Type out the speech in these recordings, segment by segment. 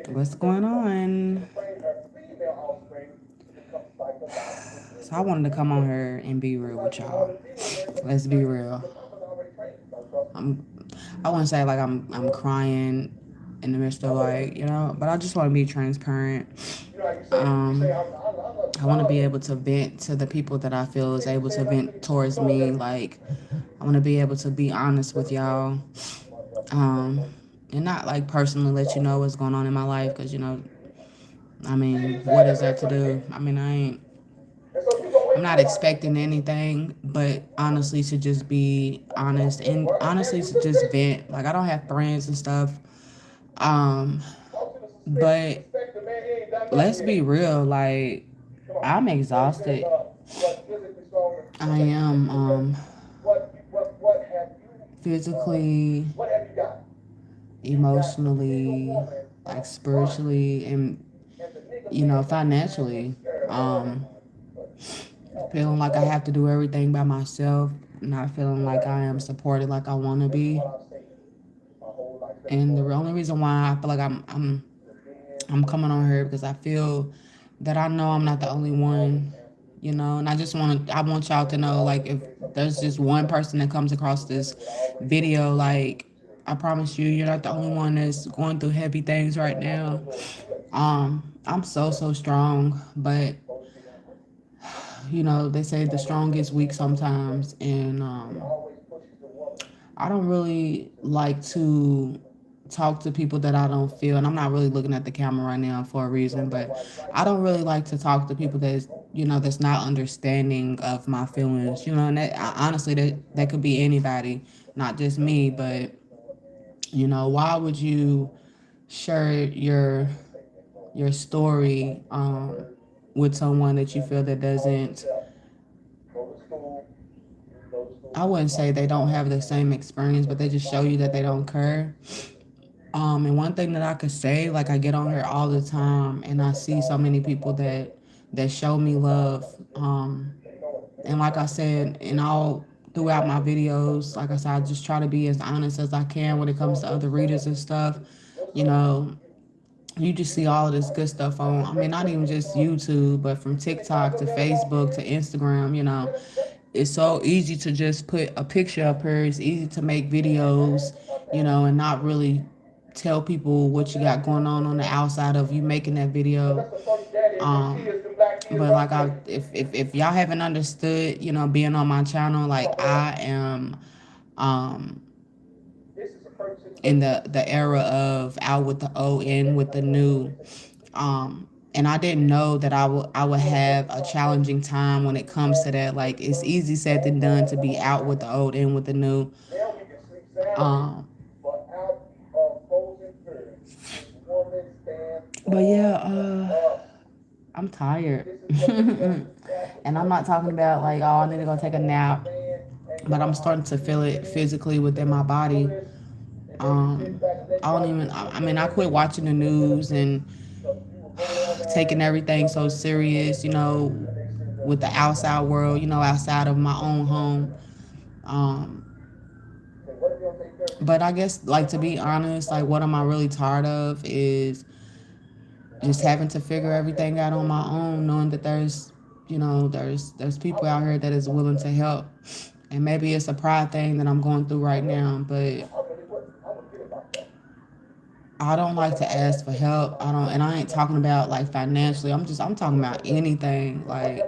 What's going on? So I wanted to come on here and be real with y'all. Let's be real. I'm I wouldn't say like I'm crying in the midst of but I just want to be transparent. Um I want to be able to vent to the people that I feel is able to vent towards me. Like I want to be able to be honest with y'all. Um and not like personally let you know what's going on in my life because I mean, what is there to do? I mean, I'm not expecting anything, but honestly, to just be honest and honestly to just vent. Like, I don't have friends and stuff. Um, but let's be real. Like, I'm exhausted. I am physically, emotionally, like spiritually, and financially. Um, Feeling like I have to do everything by myself, not feeling like I am supported like I want to be. And the only reason why I feel like I'm coming on here because I feel that I know I'm not the only one, and I want y'all to know, like, if there's just one person that comes across this video, like, I promise you, you're not the only one that's going through heavy things right now. I'm so strong, but they say the strong gets weak sometimes, and I don't really like to talk to people that I don't feel, and I'm not really looking at the camera right now for a reason, but I don't really like to talk to people that's not understanding of my feelings, and honestly, that could be anybody, not just me, but why would you share your story with someone that you feel that doesn't, I wouldn't say they don't have the same experience, but they just show you that they don't care. And one thing that I could say, like, I get on here all the time and I see so many people that show me love. And like I said, and all throughout my videos, like I said, I just try to be as honest as I can when it comes to other readers and stuff. You know, you just see all of this good stuff on, I mean, not even just YouTube, but from TikTok to Facebook to Instagram, it's so easy to just put a picture up here. It's easy to make videos, and not really tell people what you got going on the outside of you making that video. Um, but like if y'all haven't understood, being on my channel, like I am, um, in the era of out with the O in with the new. And I didn't know that I would have a challenging time when it comes to that. Like, it's easy said than done to be out with the old in with the new. Um, but yeah, I'm tired, and I'm not talking about like, oh, I need to go take a nap, but I'm starting to feel it physically within my body. I don't even. I mean, I quit watching the news and taking everything so serious, with the outside world, outside of my own home. Um, but I guess, like, to be honest, like, what am I really tired of is just having to figure everything out on my own, knowing that there's people out here that is willing to help. And maybe it's a pride thing that I'm going through right now, but I don't like to ask for help. And I ain't talking about like financially. I'm talking about anything. Like,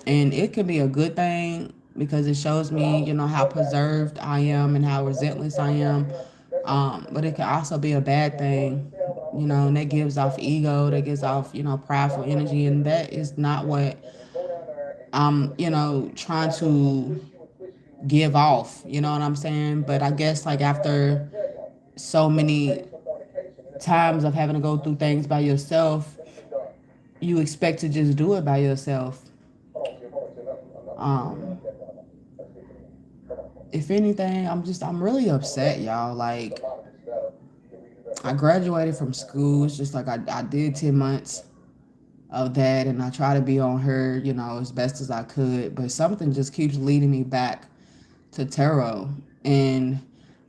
and it could be a good thing because it shows me, how preserved I am and how relentless I am. But it can also be a bad thing, and that gives off ego, that gives off, prideful energy, and that is not what I'm, trying to give off. You know what I'm saying? But I guess, like, after so many times of having to go through things by yourself, you expect to just do it by yourself. Um, if anything, I'm really upset, y'all. Like, I graduated from school. It's just like I did 10 months of that, and I try to be on her, as best as I could. But something just keeps leading me back to tarot. And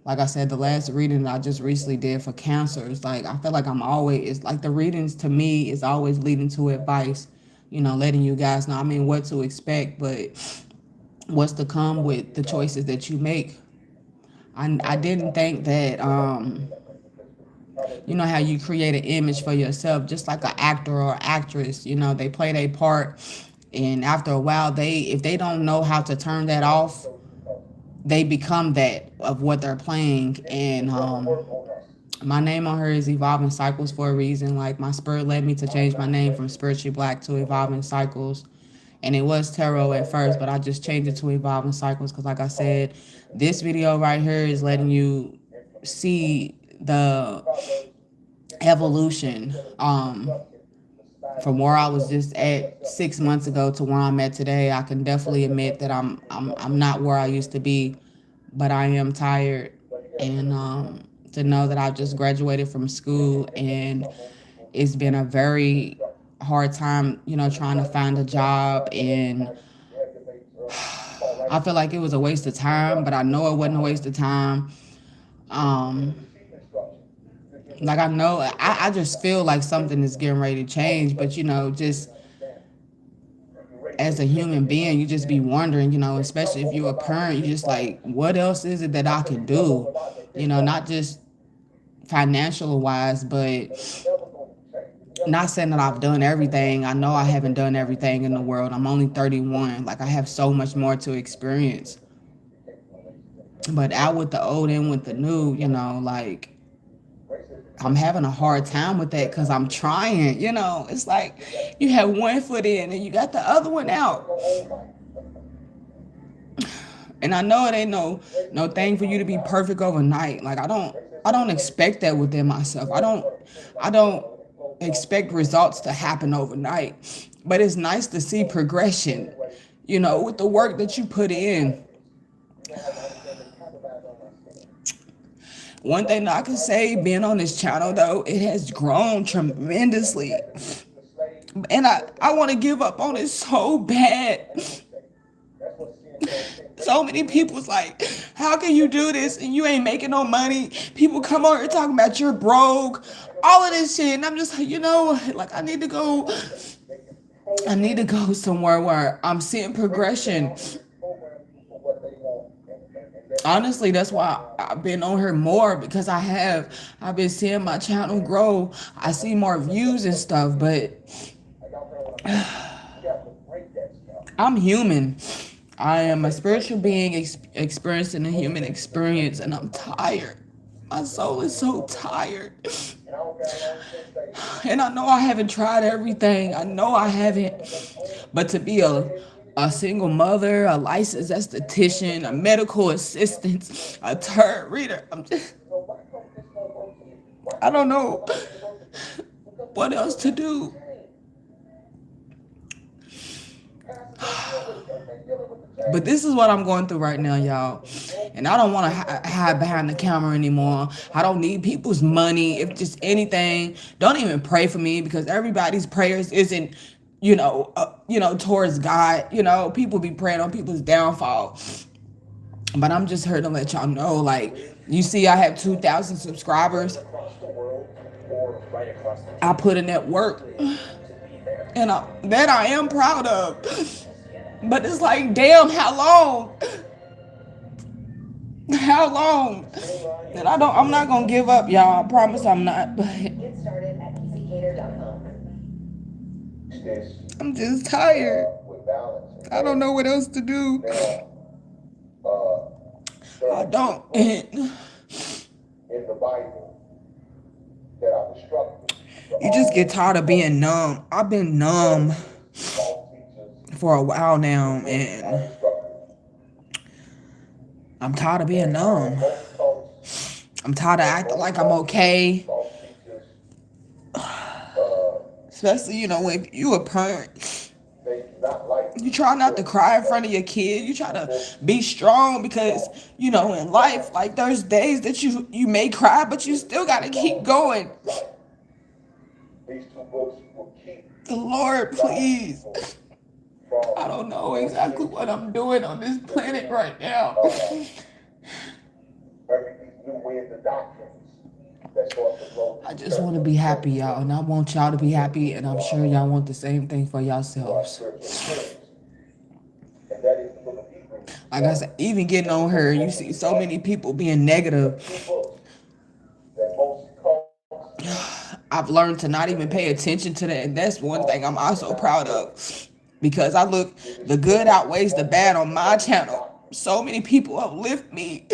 Like I said, the last reading I just recently did for cancer, it's like I feel like I'm always, it's like the readings to me is always leading to advice, letting you guys know, I mean, what to expect, but what's to come with the choices that you make. I didn't think that, you know how you create an image for yourself, just like an actor or actress, they play their part. And after a while, if they don't know how to turn that off, they become that of what they're playing. And my name on her is Evolving Cycles for a reason. Like, my spirit led me to change my name from Spiritually Black to Evolving Cycles. And it was tarot at first, but I just changed it to Evolving Cycles because, like I said, this video right here is letting you see the evolution, from where I was just at 6 months ago to where I'm at today. I can definitely admit that I'm not where I used to be, but I am tired. And to know that I just graduated from school, and it's been a very hard time, trying to find a job. And I feel like it was a waste of time, but I know it wasn't a waste of time. Um, like I know, I just feel like something is getting ready to change, but just as a human being, you just be wondering, especially if you're a parent, you just like, what else is it that I could do? Not just financial wise, but not saying that I've done everything. I know I haven't done everything in the world. I'm only 31. Like, I have so much more to experience. But out with the old and with the new, like, I'm having a hard time with that because I'm trying, It's like you have one foot in and you got the other one out. And I know it ain't no thing for you to be perfect overnight. Like, I don't expect that within myself. I don't expect results to happen overnight. But it's nice to see progression, with the work that you put in. One thing that I can say, being on this channel, though, it has grown tremendously. And I want to give up on it so bad. So many people's like, how can you do this and you ain't making no money? People come on here talking about you're broke, all of this shit. And I'm just like, like, I need to go somewhere where I'm seeing progression. Honestly, that's why I've been on here more, because I've been seeing my channel grow. I see more views and stuff, but I'm human. I am a spiritual being experiencing a human experience, and I'm tired. My soul is so tired. And I know I haven't tried everything. I know I haven't. But to be a single mother, a licensed esthetician, a medical assistant, a tarot reader, I don't know what else to do. But this is what I'm going through right now, y'all. And I don't want to hide behind the camera anymore. I don't need people's money. If just anything, don't even pray for me, because everybody's prayers isn't, towards God. People be praying on people's downfall. But I'm just here to let y'all know, like, you see I have 2,000 subscribers. I put in that work. And that I am proud of. But it's like, damn, how long? How long? And I'm not gonna give up, y'all. I promise I'm not. But I'm just tired. I don't know what else to do. I don't. You just get tired of being numb. I've been numb for a while now, and I'm tired of being numb. I'm tired of acting like I'm okay. Especially, when you a parent. You try not to cry in front of your kid. You try to be strong because, in life, like, there's days that you may cry, but you still got to keep going. The Lord, please. I don't know exactly what I'm doing on this planet right now. I just want to be happy, y'all, and I want y'all to be happy, and I'm sure y'all want the same thing for yourselves. Like I said, even getting on her, you see so many people being negative. I've learned to not even pay attention to that, and that's one thing I'm also proud of, because I look, the good outweighs the bad on my channel. So many people uplift me.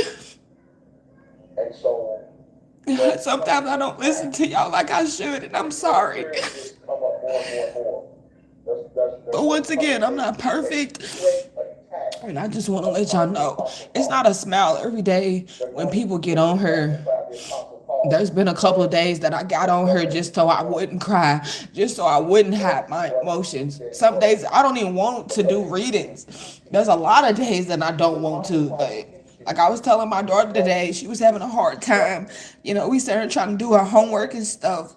Sometimes I don't listen to y'all like I should, and I'm sorry. But once again, I'm not perfect. And I just want to let y'all know, it's not a smile every day when people get on her. There's been a couple of days that I got on her just so I wouldn't cry, just so I wouldn't hide my emotions. Some days I don't even want to do readings. There's a lot of days that I don't want to, but like I was telling my daughter today, she was having a hard time. We started trying to do her homework and stuff,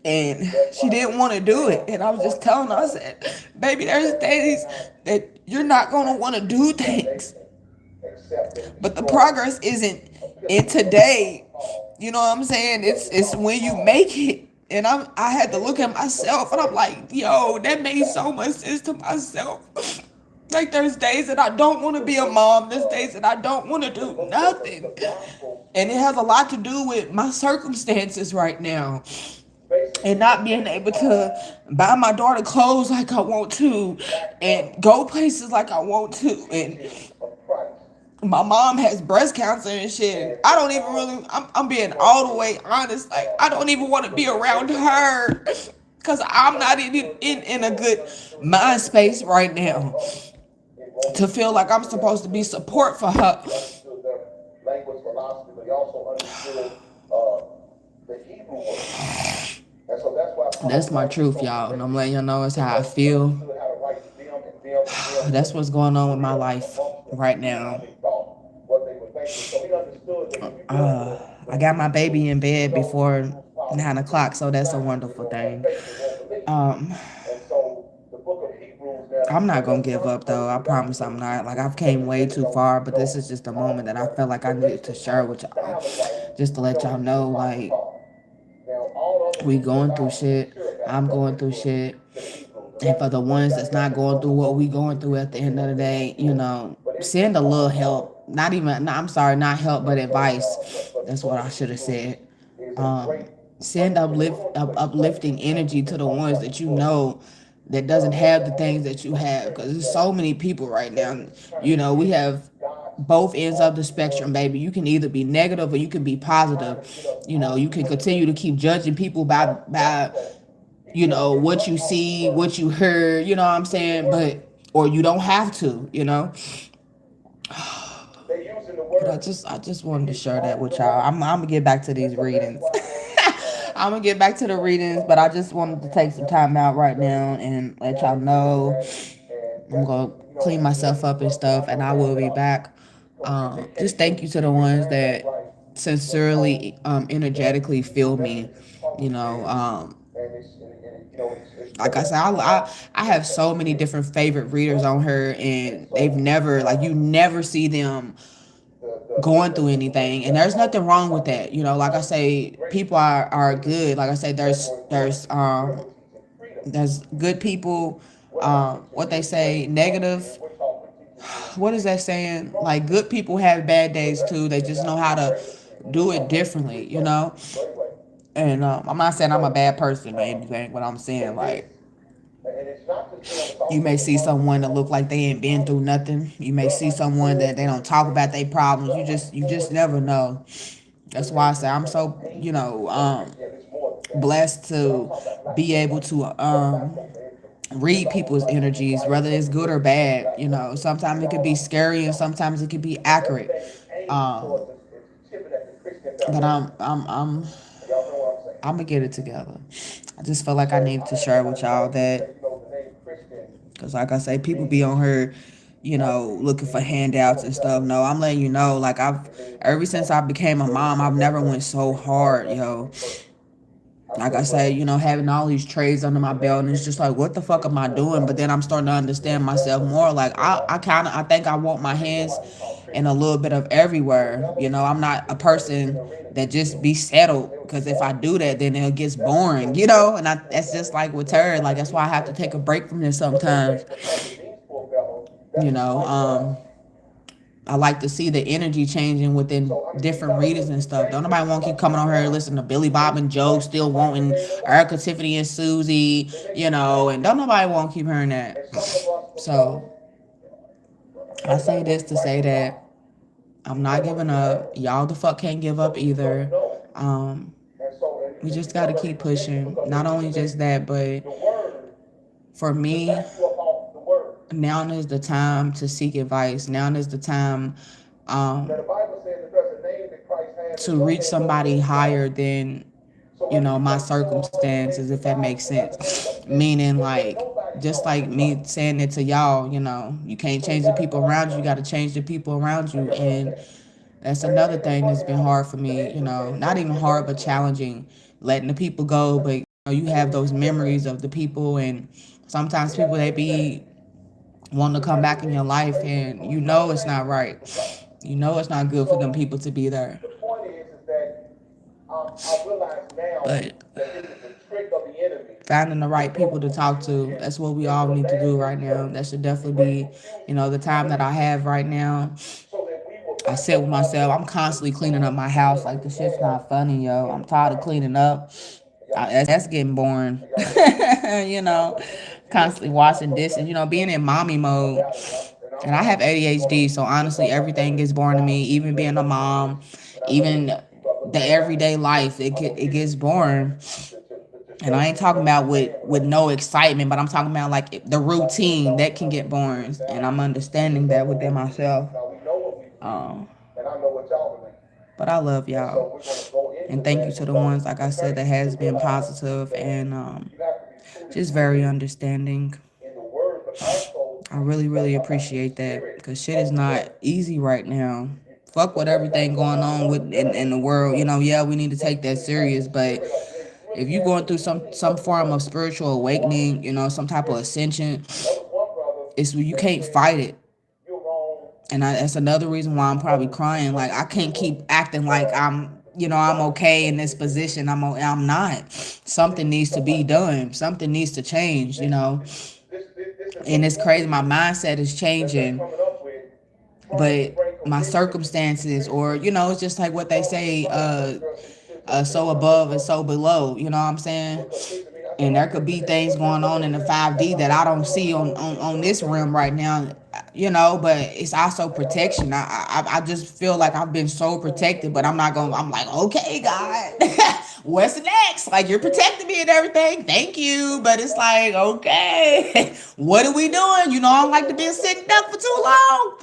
and she didn't want to do it. And I was just telling her, I said, baby, there's days that you're not going to want to do things, but the progress isn't in today. You know what I'm saying? It's when you make it. And I had to look at myself, and I'm like, yo, that made so much sense to myself. Like, there's days that I don't want to be a mom. There's days that I don't want to do nothing. And it has a lot to do with my circumstances right now. And not being able to buy my daughter clothes like I want to, and go places like I want to. And my mom has breast cancer and shit. I don't even really, I'm being all the way honest. Like, I don't even want to be around her, because I'm not in a good mind space right now to feel like I'm supposed to be support for her. That's my truth, y'all, and I'm letting y'all know it's how I feel. That's what's going on with my life right now. I got my baby in bed before 9 o'clock, so that's a wonderful thing. Um, I'm not gonna give up though. I promise I'm not. Like, I've came way too far, but this is just a moment that I felt like I needed to share with y'all, just to let y'all know, like, we going through shit. I'm going through shit. And for the ones that's not going through what we going through, at the end of the day, send a little help. Not even, no, I'm sorry, not help, but advice. That's what I should have said. Send uplifting energy to the ones that that doesn't have the things that you have. Because there's so many people right now. We have both ends of the spectrum, baby. You can either be negative or you can be positive. You can continue to keep judging people by what you see, what you heard, you know what I'm saying? Or you don't have to, But I just wanted to share that with y'all. I'm gonna get back to these readings. I'm gonna get back to the readings, but I just wanted to take some time out right now and let y'all know I'm gonna clean myself up and stuff, and I will be back. Just thank you to the ones that sincerely, energetically feel me. You know, like I said, I have so many different favorite readers on her, and they've never, like, you never see them going through anything, and there's nothing wrong with that. Like I say, people are good. Like I say, there's good people. What they say, negative. What is that saying? Like, good people have bad days too. They just know how to do it differently. And I'm not saying I'm a bad person or anything, but I'm saying, like, you may see someone that look like they ain't been through nothing. You may see someone that they don't talk about their problems. You just never know. That's why I say I'm so blessed to be able to read people's energies, whether it's good or bad. Sometimes it could be scary and sometimes it could be accurate. But I'm gonna get it together. I just feel like I need to share with y'all that, because like I say, people be on her, looking for handouts and stuff. No, I'm letting you know, like, ever since I became a mom, I've never went so hard, yo. Like I say, having all these trades under my belt, and it's just like, what the fuck am I doing? But then I'm starting to understand myself more. Like, I think I want my hands and a little bit of everywhere. You know, I'm not a person that just be settled, because if I do that, then it gets boring, you know. And that's just like with her. Like, that's why I have to take a break from this sometimes. You know, I like to see the energy changing within different readers and stuff. Don't nobody want to keep coming on here and listening to Billy Bob and Joe, still wanting Erica, Tiffany, and Susie, you know, and don't nobody want to keep hearing that. So I say this to say that I'm not giving up. Y'all the fuck can't give up either. Um, we just got to keep pushing. Not only just that, but for me, now is the time to seek advice. Now is the time to reach somebody higher than, you know, my circumstances, if that makes sense. Meaning, like, just like me saying it to y'all, you know, you can't change the people around you, you got to change the people around you. And that's another thing that's been hard for me, you know, not even hard, but challenging, letting the people go. But, you know, you have those memories of the people, and sometimes people, they be wanting to come back in your life, and you know it's not right. You know it's not good for them people to be there. But finding the right people to talk to, that's what we all need to do right now. That should definitely be, you know, the time that I have right now. I sit with myself. I'm constantly cleaning up my house. Like, the shit's not funny, yo. I'm tired of cleaning up. That's getting boring. You know, constantly washing dishes, you know, being in mommy mode. And I have ADHD, so honestly, everything gets boring to me. Even being a mom, even the everyday life, it gets boring. And I ain't talking about with no excitement, but I'm talking about like the routine that can get boring. And I'm understanding that within myself. Um, but I love y'all, and thank you to the ones, like I said, that has been positive and just very understanding. I really, really appreciate that, because shit is not easy right now. Fuck with everything going on in the world. You know, yeah, we need to take that serious, but if you're going through some form of spiritual awakening, you know, some type of ascension, it's you can't fight it. And that's another reason why I'm probably crying. Like, I can't keep acting like I'm okay in this position. I'm not. Something needs to be done. Something needs to change, you know. And it's crazy. My mindset is changing, but my circumstances, or, you know, it's just like what they say, so above and so below, you know what I'm saying? And there could be things going on in the 5D that I don't see on this realm right now, you know, but it's also protection. I just feel like I've been so protected, but I'm like, okay, God, what's next? Like, you're protecting me and everything. Thank you. But it's like, okay, what are we doing? You know, I don't like to be a sick duck for too long.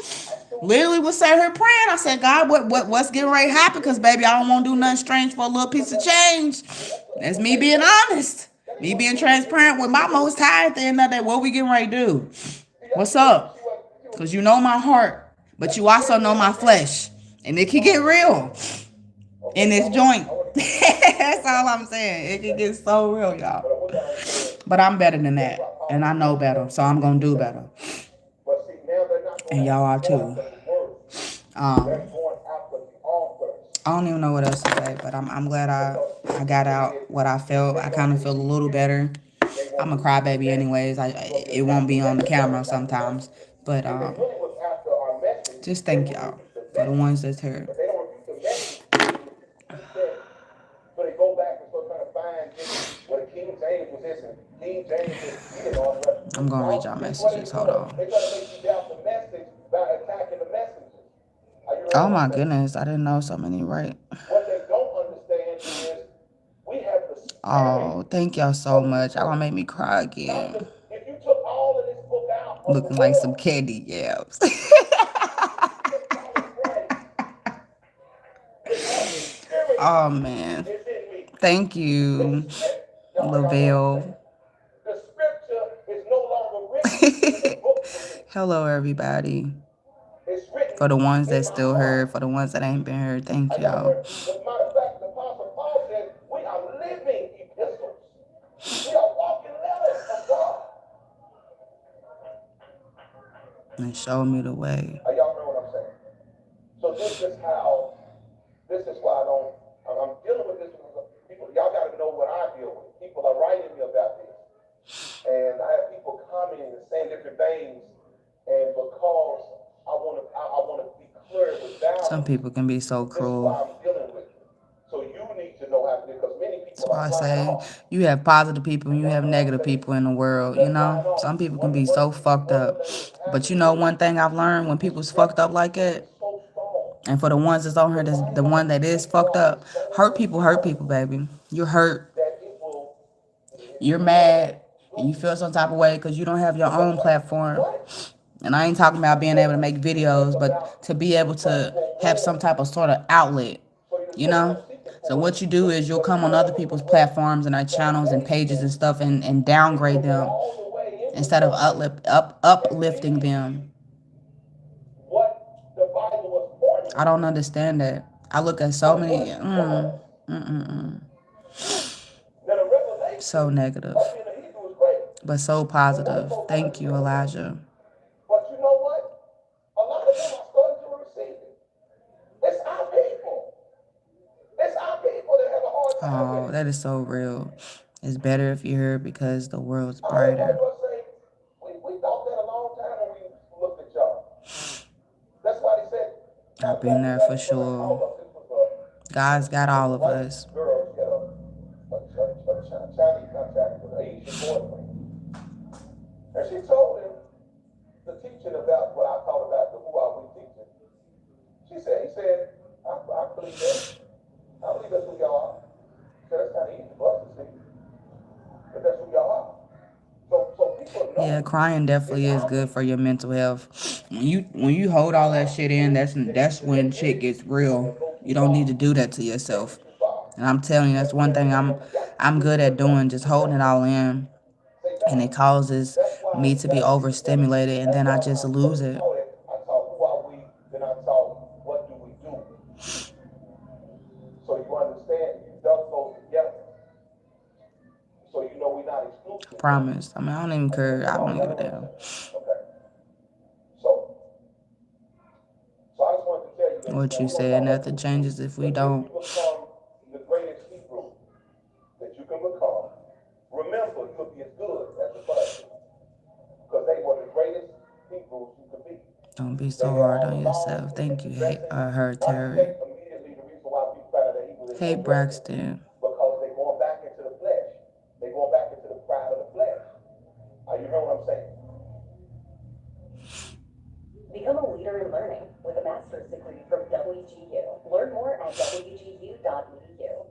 Literally was sitting here praying. I said, God, what's getting ready to happen? Because, baby, I don't want to do nothing strange for a little piece of change. That's me being honest. Me being transparent with my Most High at the end of the day. What we getting ready to do? What's up? Because you know my heart, but you also know my flesh. And it can get real in this joint. That's all I'm saying. It can get so real, y'all. But I'm better than that. And I know better. So I'm going to do better. And y'all are too. I don't even know what else to say, but I'm glad I got out what I felt. I kind of feel a little better. I'm a crybaby anyways. It won't be on the camera sometimes, but just thank y'all for the ones that's heard. I'm gonna read y'all messages. Hold on. Oh my goodness, I didn't know so many right. Oh, thank y'all so much. Y'all gonna make me cry again. Looking like some candy yams. Oh man. Thank you, Lavelle. Hello everybody. For the ones that still heard, for the ones that ain't been heard, thank y'all. And show me the way. Some people can be so cruel. That's why I say you have positive people and you have negative people in the world, you know? Some people can be so fucked up. But you know one thing I've learned when people's fucked up like that, and for the ones that's on here, that's the one that is fucked up, hurt people, baby. You're hurt, you're mad, and you feel some type of way because you don't have your own platform. And I ain't talking about being able to make videos, but to be able to have some type of sort of outlet, you know? So what you do is you'll come on other people's platforms and their channels and pages and stuff and downgrade them instead of uplifting them. I don't understand that. I look at so many, so negative, but so positive. Thank you, Elijah. Oh, that is so real. It's better if you're here because the world's brighter. I've been there for sure. God's got all of us. Yeah, crying definitely is good for your mental health. When you hold all that shit in, that's when shit gets real. You don't need to do that to yourself. And I'm telling you, that's one thing I'm good at doing, just holding it all in. And it causes me to be overstimulated and then I just lose it. Promise. I mean, I don't even care. I don't give a damn. What you said, nothing changes if we don't. Don't be so hard on yourself. Thank you, her, Terry. Hey, Braxton. Become a leader in learning with a master's degree from WGU. Learn more at wgU.edu.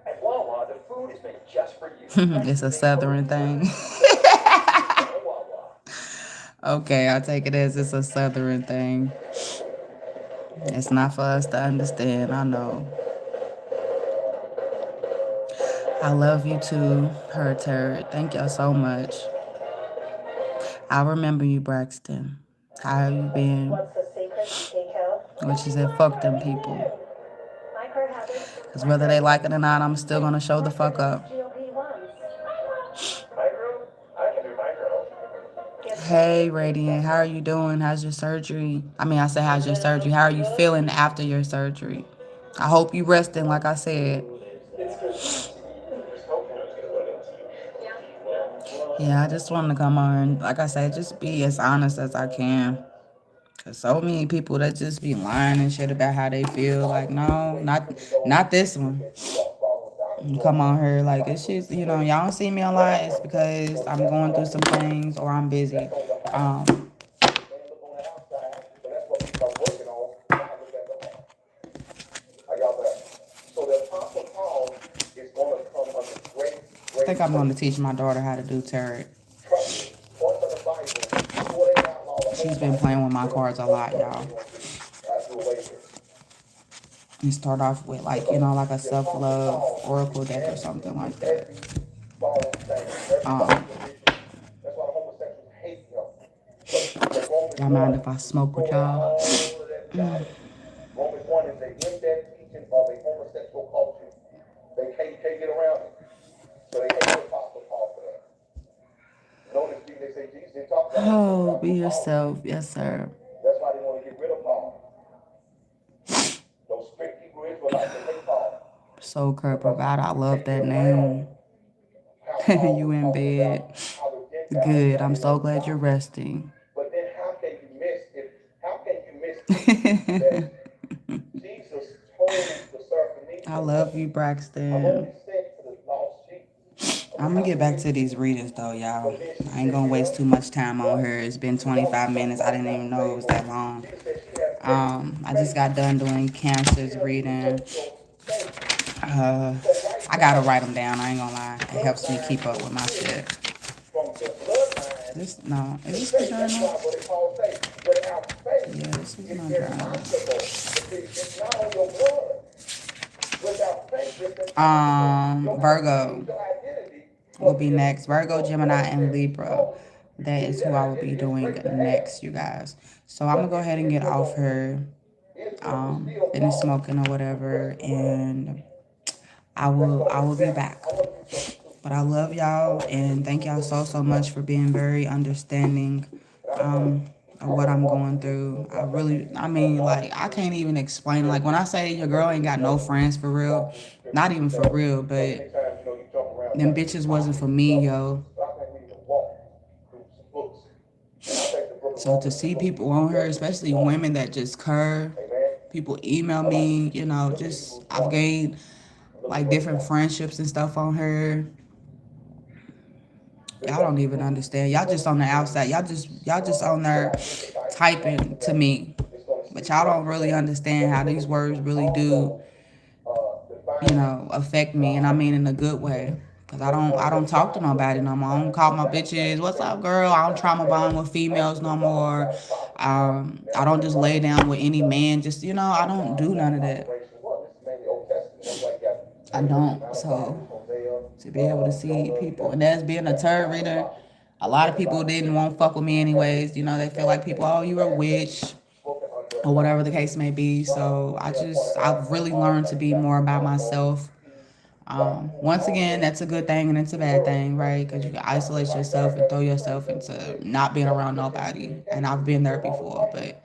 At Wawa, the food is made just for you. It's a southern thing. Okay, I'll take it as it's a southern thing. It's not for us to understand, I know. I love you too, her Terry. Thank y'all so much. I remember you, Braxton. How have you been? What's the secret to takeout? What she said, fuck them people. Because whether they like it or not, I'm still going to show the fuck up. Hey, Radiant, how are you doing? How's your surgery? I mean, I said, how's your surgery? How are you feeling after your surgery? I hope you resting, like I said. Yeah, I just wanted to come on, like I said, just be as honest as I can. Cause so many people that just be lying and shit about how they feel. Like, no, not this one. You come on here like it's just, y'all don't see me a lot. It's because I'm going through some things or I'm busy. I think I'm going to teach my daughter how to do tarot. She's been playing with my cards a lot, y'all. You start off with like a self-love oracle deck or something like that. Y'all mind if I smoke with y'all? Oh, be yourself. Yes, sir. So, Kurt, God, I love that name. You in bed. Good. I'm so glad you're resting. love you, Braxton. I'm gonna get back to these readings though, y'all. I ain't gonna waste too much time on her. It's been 25 minutes. I didn't even know it was that long. I just got done doing Cancer's reading. Uh, I gotta write them down. I ain't gonna lie. It helps me keep up with my shit. This no, is this the journal? Yeah, this is my journal. Virgo will be next. Virgo, Gemini, and Libra. That is who I will be doing next, you guys. So I'm gonna go ahead and get off her, finish smoking or whatever, and I will be back. But I love y'all and thank y'all so much for being very understanding of what I'm going through. I mean, like, I can't even explain. Like, when I say your girl ain't got no friends for real, not even for real, but them bitches wasn't for me, yo. So to see people on her, especially women that just curve, people email me, just I've gained like different friendships and stuff on her. Y'all don't even understand. Y'all just on the outside. Y'all just on there typing to me. But y'all don't really understand how these words really do, affect me, and I mean in a good way. Cause I don't talk to nobody no more. I don't call my bitches, "What's up, girl?" I don't trauma bond with females no more. I don't just lay down with any man. Just I don't do none of that. I don't. So to be able to see people, and as being a tarot reader, a lot of people didn't want to fuck with me anyways. They feel like people, oh, you're a witch or whatever the case may be. So I've really learned to be more about myself. Once again, that's a good thing and it's a bad thing, right? Because you can isolate yourself and throw yourself into not being around nobody. And I've been there before, but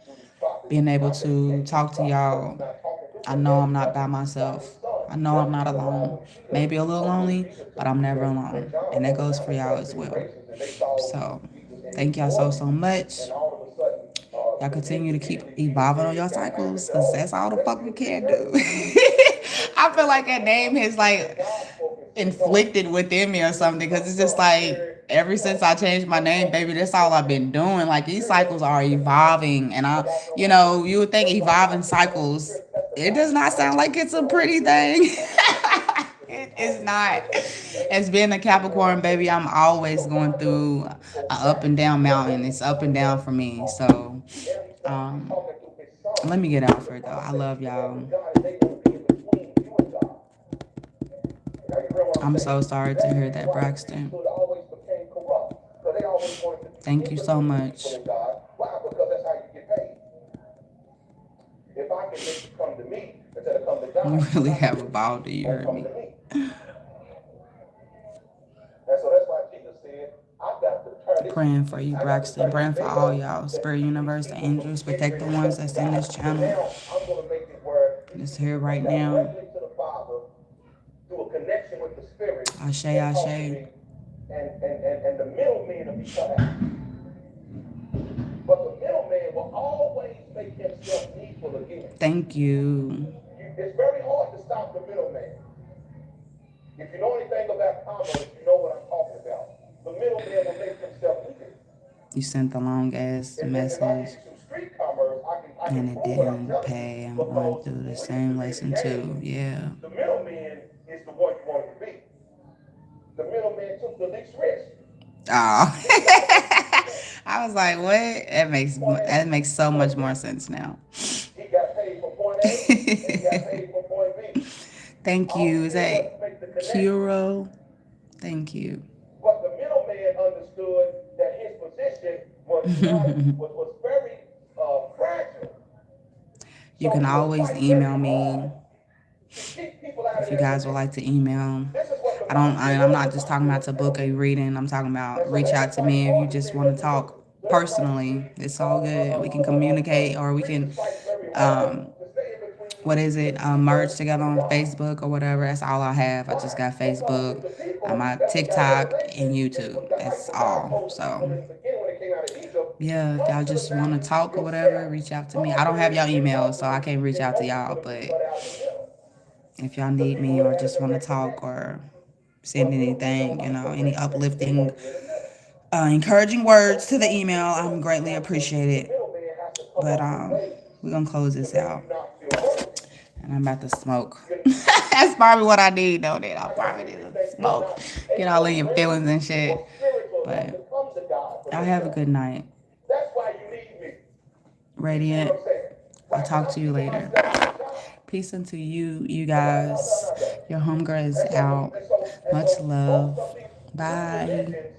being able to talk to y'all, I know I'm not by myself. I know I'm not alone. Maybe a little lonely, but I'm never alone. And that goes for y'all as well. So thank y'all so much. Y'all continue to keep evolving on your cycles because that's all the fuck we can do. I feel like that name has like inflicted within me or something because it's just like ever since I changed my name, baby, that's all I've been doing. Like these cycles are evolving, and you would think evolving cycles. It does not sound like it's a pretty thing. It is not. As being a Capricorn, baby, I'm always going through an up and down mountain. It's up and down for me. So, um, let me get out for it though. I love y'all. I'm so sorry to hear that, Braxton. Thank you so much. You really have a ball, do you hear me? Praying for you, Braxton. Praying for all y'all. Spirit universe, the angels, protect the ones that's in this channel. It's here right now. Ashe, ashe. And the middleman will be cut out. But the middleman will always make himself needful again. Thank you. It's very hard to stop the middleman. If you know anything about commerce, you know what I'm talking about. The middleman will make himself needed. You sent the long ass message and it didn't pay. I'm going through the same lesson too. Yeah. The middleman is the one you want to be. The middleman took the least risk. Oh. I was like, what? That makes so much more sense now. He got paid for point A, he got paid for point B. Thank you. Is that Kiro? Thank you. But the middleman understood that his position was very fragile. You can always email me if you guys would like to email. I'm not just talking about to book a reading. I'm talking about reach out to me if you just want to talk personally. It's all good. We can communicate, or we can, merge together on Facebook or whatever. That's all I have. I just got Facebook, my TikTok, and YouTube. That's all. So, yeah, if y'all just want to talk or whatever, reach out to me. I don't have y'all email, so I can't reach out to y'all, but If y'all need me or just want to talk or send anything, any uplifting, encouraging words to the email, I'm greatly appreciated. But we're gonna close this out, and I'm about to smoke. That's probably what I need, though. That I probably need to smoke, get all in your feelings and shit. But y'all have a good night, Radiant. I'll talk to you later. Peace unto you, you guys. Your homegirl is out. Much love. Bye.